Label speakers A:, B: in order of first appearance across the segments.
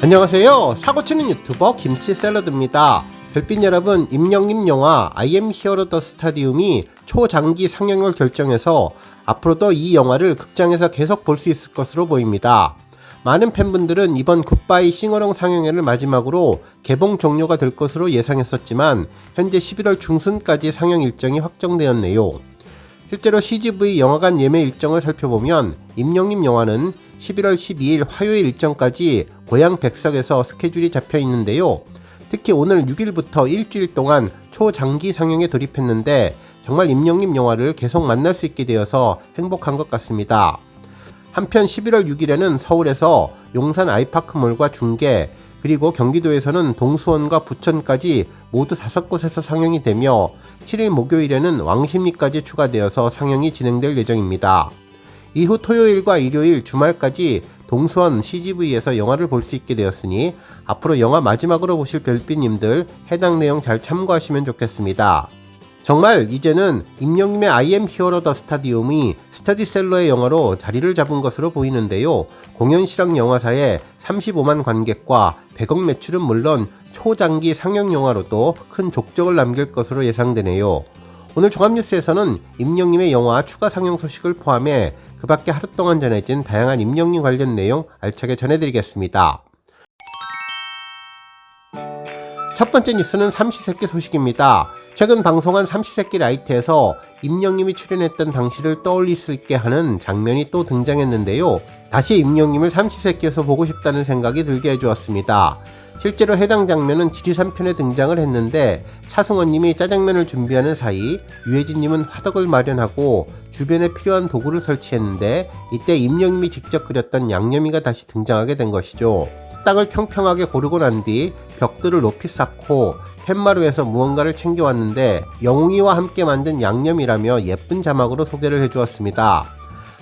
A: 안녕하세요. 사고치는 유튜버 김치샐러드입니다. 별빛 여러분, 임영님 영화 I am hero the stadium이 초장기 상영을 결정해서 앞으로도 이 영화를 극장에서 계속 볼 수 있을 것으로 보입니다. 많은 팬분들은 이번 굿바이 싱어롱 상영회를 마지막으로 개봉 종료가 될 것으로 예상했었지만 현재 11월 중순까지 상영 일정이 확정되었네요. 실제로 CGV 영화관 예매 일정을 살펴보면 임영님 영화는 11월 12일 화요일 일정까지 고향 백석에서 스케줄이 잡혀 있는데요. 특히 오늘 6일부터 일주일 동안 초장기 상영에 돌입했는데 정말 임영님 영화를 계속 만날 수 있게 되어서 행복한 것 같습니다. 한편 11월 6일에는 서울에서 용산 아이파크몰과 중계, 그리고 경기도에서는 동수원과 부천까지 모두 5곳에서 상영이 되며 7일 목요일에는 왕십리까지 추가되어서 상영이 진행될 예정입니다. 이후 토요일과 일요일, 주말까지 동수원 CGV에서 영화를 볼 수 있게 되었으니 앞으로 영화 마지막으로 보실 별빛님들 해당 내용 잘 참고하시면 좋겠습니다. 정말 이제는 임영님의 I am hero the stadium이 스터디셀러의 영화로 자리를 잡은 것으로 보이는데요. 공연 실황 영화사에 35만 관객과 100억 매출은 물론 초장기 상영 영화로도 큰 족적을 남길 것으로 예상되네요. 오늘 종합뉴스에서는 임영님의 영화 추가 상영 소식을 포함해 그 밖에 하루 동안 전해진 다양한 임영님 관련 내용 알차게 전해드리겠습니다. 첫 번째 뉴스는 삼시세끼 소식입니다. 최근 방송한 삼시세끼 라이트에서 임영님이 출연했던 당시를 떠올릴 수 있게 하는 장면이 또 등장했는데요. 다시 임영님을 삼시세끼에서 보고 싶다는 생각이 들게 해주었습니다. 실제로 해당 장면은 지리산편에 등장을 했는데 차승원님이 짜장면을 준비하는 사이 유해진님은 화덕을 마련하고 주변에 필요한 도구를 설치했는데 이때 임영님이 직접 그렸던 양념이가 다시 등장하게 된 것이죠. 땅을 평평하게 고르고 난 뒤 벽들을 높이 쌓고 툇마루에서 무언가를 챙겨왔는데 영웅이와 함께 만든 양념이라며 예쁜 자막으로 소개를 해주었습니다.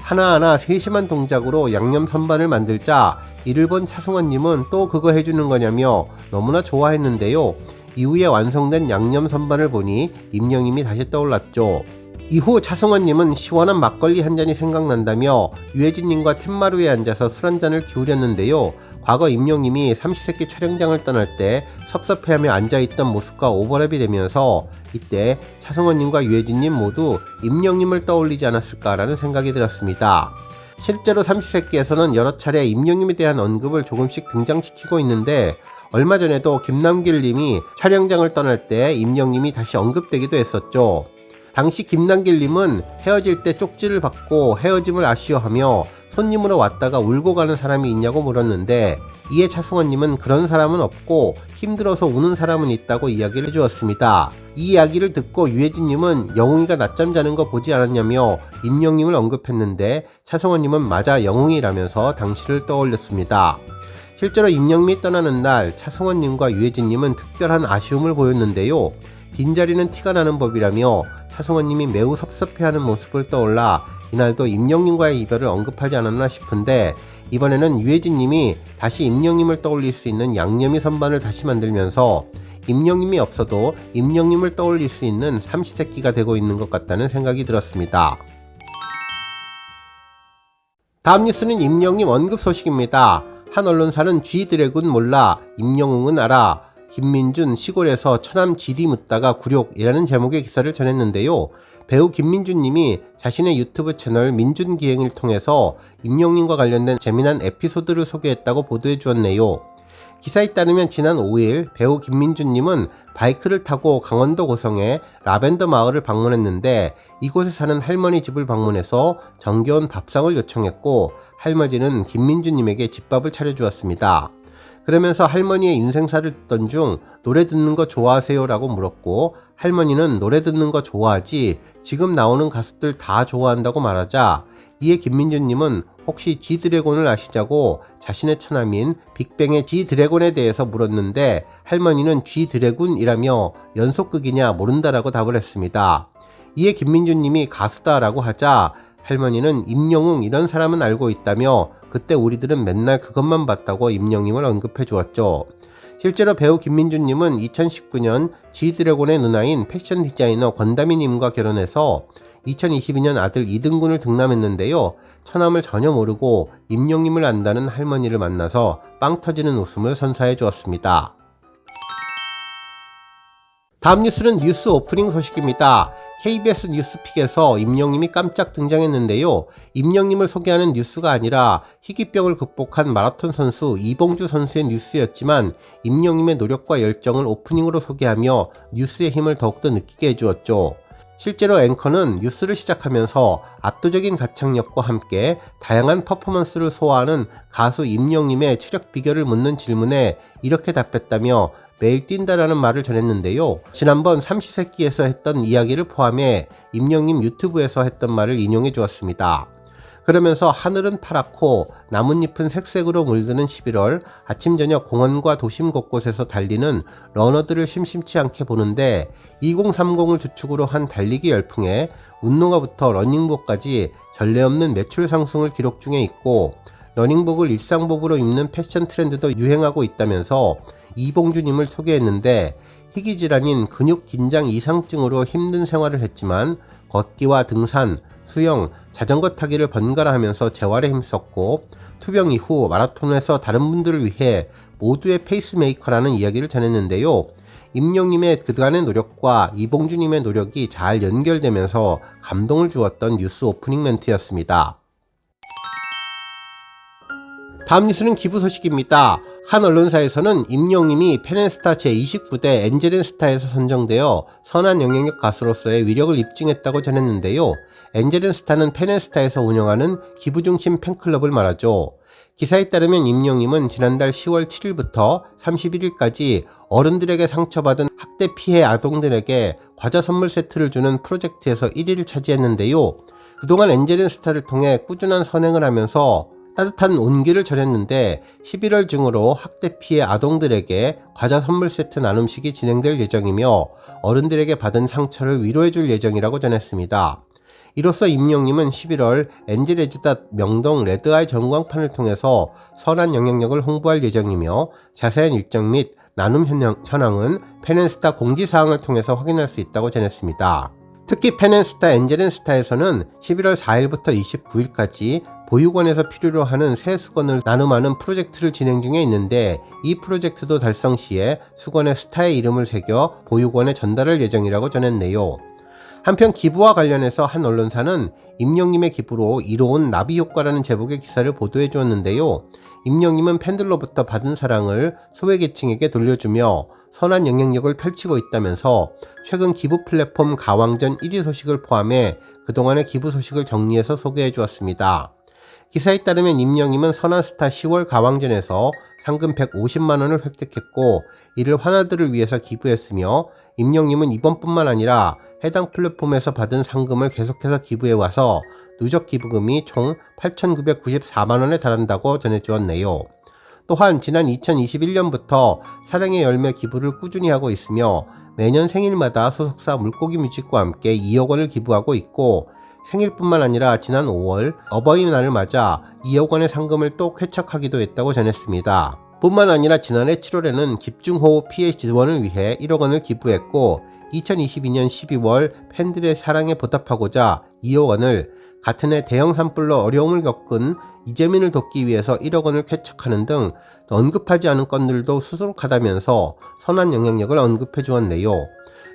A: 하나하나 세심한 동작으로 양념 선반을 만들자 이를 본 차승원님은 또 그거 해주는 거냐며 너무나 좋아했는데요. 이후에 완성된 양념 선반을 보니 임영님이 다시 떠올랐죠. 이후 차승원님은 시원한 막걸리 한 잔이 생각난다며 유해진님과 툇마루에 앉아서 술 한 잔을 기울였는데요. 과거 임영님이 삼시세끼 촬영장을 떠날 때 섭섭해하며 앉아있던 모습과 오버랩이 되면서 이때 차승원님과 유해진님 모두 임영님을 떠올리지 않았을까라는 생각이 들었습니다. 실제로 삼시세끼에서는 여러 차례 임영님에 대한 언급을 조금씩 등장시키고 있는데 얼마 전에도 김남길님이 촬영장을 떠날 때 임영님이 다시 언급되기도 했었죠. 당시 김남길님은 헤어질 때 쪽지를 받고 헤어짐을 아쉬워하며 손님으로 왔다가 울고 가는 사람이 있냐고 물었는데 이에 차승원님은 그런 사람은 없고 힘들어서 우는 사람은 있다고 이야기를 해주었습니다. 이 이야기를 듣고 유해진님은 영웅이가 낮잠 자는 거 보지 않았냐며 임영님을 언급했는데 차승원님은 맞아 영웅이라면서 당시를 떠올렸습니다. 실제로 임영님이 떠나는 날 차승원님과 유해진님은 특별한 아쉬움을 보였는데요. 빈자리는 티가 나는 법이라며 차승원님이 매우 섭섭해하는 모습을 떠올라 이날도 임영님과의 이별을 언급하지 않았나 싶은데 이번에는 유해진님이 다시 임영님을 떠올릴 수 있는 양념이 선반을 다시 만들면서 임영님이 없어도 임영님을 떠올릴 수 있는 삼시세끼가 되고 있는 것 같다는 생각이 들었습니다. 다음 뉴스는 임영님 언급 소식입니다. 한 언론사는 G드래곤 몰라 임영웅은 알아, 김민준 시골에서 처남 GD 묻다가 굴욕이라는 제목의 기사를 전했는데요. 배우 김민준님이 자신의 유튜브 채널 민준기행을 통해서 임영님과 관련된 재미난 에피소드를 소개했다고 보도해 주었네요. 기사에 따르면 지난 5일 배우 김민준님은 바이크를 타고 강원도 고성의 라벤더 마을을 방문했는데 이곳에 사는 할머니 집을 방문해서 정겨운 밥상을 요청했고 할머니는 김민준님에게 집밥을 차려주었습니다. 그러면서 할머니의 인생사를 듣던 중 노래 듣는 거 좋아하세요? 라고 물었고 할머니는 노래 듣는 거 좋아하지 지금 나오는 가수들 다 좋아한다고 말하자 이에 김민준님은 혹시 G드래곤을 아시자고 자신의 처남인 빅뱅의 G드래곤에 대해서 물었는데 할머니는 G드래곤이라며 연속극이냐 모른다라고 답을 했습니다. 이에 김민준님이 가수다라고 하자 할머니는 임영웅 이런 사람은 알고 있다며 그때 우리들은 맨날 그것만 봤다고 임영님을 언급해 주었죠. 실제로 배우 김민준님은 2019년 G드래곤의 누나인 패션 디자이너 권다미님과 결혼해서 2022년 아들 이등군을 등남했는데요. 처남을 전혀 모르고 임영님을 안다는 할머니를 만나서 빵 터지는 웃음을 선사해 주었습니다. 다음 뉴스는 뉴스 오프닝 소식입니다. KBS 뉴스픽에서 임영님이 깜짝 등장했는데요. 임영님을 소개하는 뉴스가 아니라 희귀병을 극복한 마라톤 선수 이봉주 선수의 뉴스였지만 임영님의 노력과 열정을 오프닝으로 소개하며 뉴스의 힘을 더욱더 느끼게 해주었죠. 실제로 앵커는 뉴스를 시작하면서 압도적인 가창력과 함께 다양한 퍼포먼스를 소화하는 가수 임영님의 체력 비결을 묻는 질문에 이렇게 답했다며 매일 뛴다라는 말을 전했는데요. 지난번 삼시세끼에서 했던 이야기를 포함해 임영님 유튜브에서 했던 말을 인용해 주었습니다. 그러면서 하늘은 파랗고 나뭇잎은 색색으로 물드는 11월 아침 저녁 공원과 도심 곳곳에서 달리는 러너들을 심심치 않게 보는데 2030을 주축으로 한 달리기 열풍에 운동화부터 러닝복까지 전례 없는 매출 상승을 기록 중에 있고 러닝복을 일상복으로 입는 패션 트렌드도 유행하고 있다면서 이봉주님을 소개했는데 희귀질환인 근육 긴장 이상증으로 힘든 생활을 했지만 걷기와 등산, 수영, 자전거 타기를 번갈아 하면서 재활에 힘썼고 투병 이후 마라톤에서 다른 분들을 위해 모두의 페이스메이커라는 이야기를 전했는데요. 임영님의 그간의 노력과 이봉주님의 노력이 잘 연결되면서 감동을 주었던 뉴스 오프닝 멘트였습니다. 다음 뉴스는 기부 소식입니다. 한 언론사에서는 임영님이 펜앤스타 제29대 엔젤앤스타에서 선정되어 선한 영향력 가수로서의 위력을 입증했다고 전했는데요. 엔젤앤스타는 펜앤스타에서 운영하는 기부중심 팬클럽을 말하죠. 기사에 따르면 임영님은 지난달 10월 7일부터 31일까지 어른들에게 상처받은 학대 피해 아동들에게 과자 선물 세트를 주는 프로젝트에서 1위를 차지했는데요. 그동안 엔젤앤스타를 통해 꾸준한 선행을 하면서 따뜻한 온기를 전했는데 11월 중으로 학대 피해 아동들에게 과자 선물 세트 나눔식이 진행될 예정이며 어른들에게 받은 상처를 위로해줄 예정이라고 전했습니다. 이로써 임영님은 11월 엔젤에즈닷 명동 레드아이 전광판을 통해서 선한 영향력을 홍보할 예정이며 자세한 일정 및 나눔 현황은 펜앤스타 공지사항을 통해서 확인할 수 있다고 전했습니다. 특히 펜앤스타 엔젤앤스타에서는 11월 4일부터 29일까지 보육원에서 필요로 하는 새 수건을 나눔하는 프로젝트를 진행 중에 있는데 이 프로젝트도 달성 시에 수건에 스타의 이름을 새겨 보육원에 전달할 예정이라고 전했네요. 한편 기부와 관련해서 한 언론사는 임영님의 기부로 이로운 나비 효과라는 제목의 기사를 보도해 주었는데요. 임영님은 팬들로부터 받은 사랑을 소외계층에게 돌려주며 선한 영향력을 펼치고 있다면서 최근 기부 플랫폼 가왕전 1위 소식을 포함해 그동안의 기부 소식을 정리해서 소개해 주었습니다. 기사에 따르면 임영님은 선한스타 10월 가왕전에서 상금 150만원을 획득했고 이를 환아들을 위해서 기부했으며 임영님은 이번뿐만 아니라 해당 플랫폼에서 받은 상금을 계속해서 기부해와서 누적 기부금이 총 8,994만원에 달한다고 전해주었네요. 또한 지난 2021년부터 사랑의 열매 기부를 꾸준히 하고 있으며 매년 생일마다 소속사 물고기 뮤직과 함께 2억 원을 기부하고 있고 생일뿐만 아니라 지난 5월 어버이날을 맞아 2억 원의 상금을 또 쾌척하기도 했다고 전했습니다. 뿐만 아니라 지난해 7월에는 집중호우 피해 지원을 위해 1억 원을 기부했고 2022년 12월 팬들의 사랑에 보답하고자 2억 원을 같은 해 대형 산불로 어려움을 겪은 이재민을 돕기 위해서 1억 원을 쾌척하는 등 언급하지 않은 건들도 수두룩하다면서 선한 영향력을 언급해 주었네요.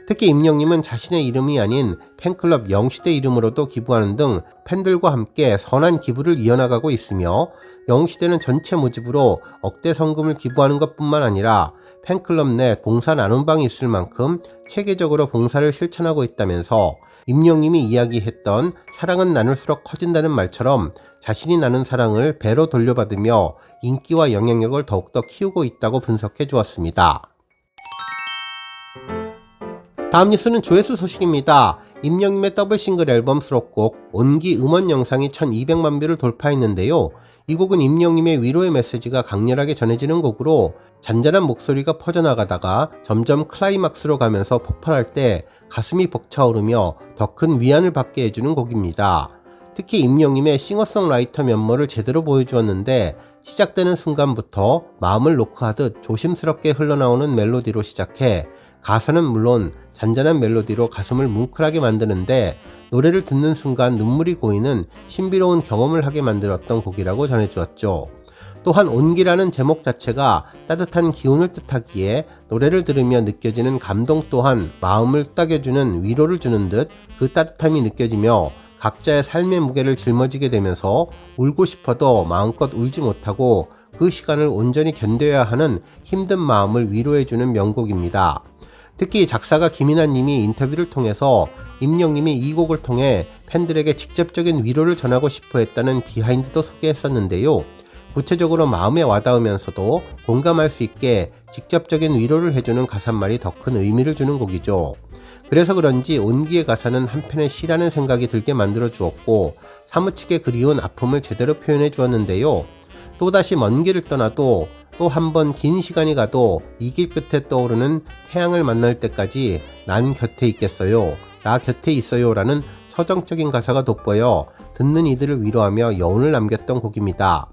A: 특히 임영님은 자신의 이름이 아닌 팬클럽 영시대 이름으로도 기부하는 등 팬들과 함께 선한 기부를 이어나가고 있으며 영시대는 전체 모집으로 억대 성금을 기부하는 것뿐만 아니라 팬클럽 내 봉사 나눔방이 있을 만큼 체계적으로 봉사를 실천하고 있다면서 임영님이 이야기했던 사랑은 나눌수록 커진다는 말처럼 자신이 나눈 사랑을 배로 돌려받으며 인기와 영향력을 더욱더 키우고 있다고 분석해 주었습니다. 다음 뉴스는 조회수 소식입니다. 임영님의 더블 싱글 앨범 수록곡 온기 음원 영상이 1200만 뷰를 돌파했는데요. 이 곡은 임영님의 위로의 메시지가 강렬하게 전해지는 곡으로 잔잔한 목소리가 퍼져나가다가 점점 클라이막스로 가면서 폭발할 때 가슴이 벅차오르며 더 큰 위안을 받게 해주는 곡입니다. 특히 임영님의 싱어송라이터 면모를 제대로 보여주었는데 시작되는 순간부터 마음을 놓고 하듯 조심스럽게 흘러나오는 멜로디로 시작해 가사는 물론 잔잔한 멜로디로 가슴을 뭉클하게 만드는데 노래를 듣는 순간 눈물이 고이는 신비로운 경험을 하게 만들었던 곡이라고 전해주었죠. 또한 온기라는 제목 자체가 따뜻한 기운을 뜻하기에 노래를 들으며 느껴지는 감동 또한 마음을 따겨주는 위로를 주는 듯 그 따뜻함이 느껴지며 각자의 삶의 무게를 짊어지게 되면서 울고 싶어도 마음껏 울지 못하고 그 시간을 온전히 견뎌야 하는 힘든 마음을 위로해주는 명곡입니다. 특히 작사가 김인하 님이 인터뷰를 통해서 임영 님이 이 곡을 통해 팬들에게 직접적인 위로를 전하고 싶어 했다는 비하인드도 소개했었는데요. 구체적으로 마음에 와닿으면서도 공감할 수 있게 직접적인 위로를 해주는 가사말이 더 큰 의미를 주는 곡이죠. 그래서 그런지 온기의 가사는 한편의 시라는 생각이 들게 만들어 주었고 사무치게 그리운 아픔을 제대로 표현해 주었는데요. 또다시 먼 길을 떠나도 또 한 번 긴 시간이 가도 이 길 끝에 떠오르는 태양을 만날 때까지 난 곁에 있겠어요. 나 곁에 있어요 라는 서정적인 가사가 돋보여 듣는 이들을 위로하며 여운을 남겼던 곡입니다.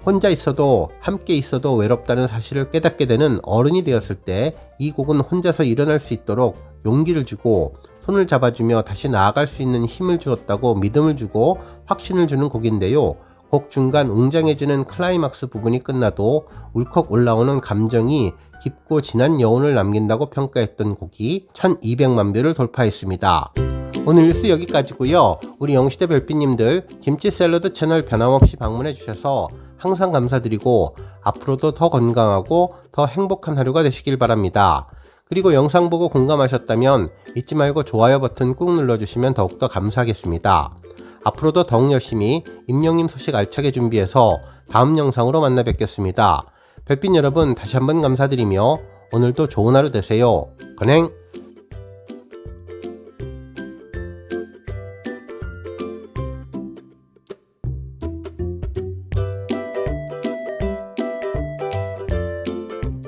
A: 혼자 있어도 함께 있어도 외롭다는 사실을 깨닫게 되는 어른이 되었을 때 이 곡은 혼자서 일어날 수 있도록 용기를 주고 손을 잡아주며 다시 나아갈 수 있는 힘을 주었다고 믿음을 주고 확신을 주는 곡인데요. 곡 중간 웅장해지는 클라이막스 부분이 끝나도 울컥 올라오는 감정이 깊고 진한 여운을 남긴다고 평가했던 곡이 1200만 뷰를 돌파했습니다. 오늘 뉴스 여기까지고요. 우리 영시대 별빛님들 김치 샐러드 채널 변함없이 방문해 주셔서 항상 감사드리고 앞으로도 더 건강하고 더 행복한 하루가 되시길 바랍니다. 그리고 영상 보고 공감하셨다면 잊지 말고 좋아요 버튼 꾹 눌러주시면 더욱더 감사하겠습니다. 앞으로도 더욱 열심히 임영님 소식 알차게 준비해서 다음 영상으로 만나 뵙겠습니다. 별빛 여러분 다시 한번 감사드리며 오늘도 좋은 하루 되세요. 건행!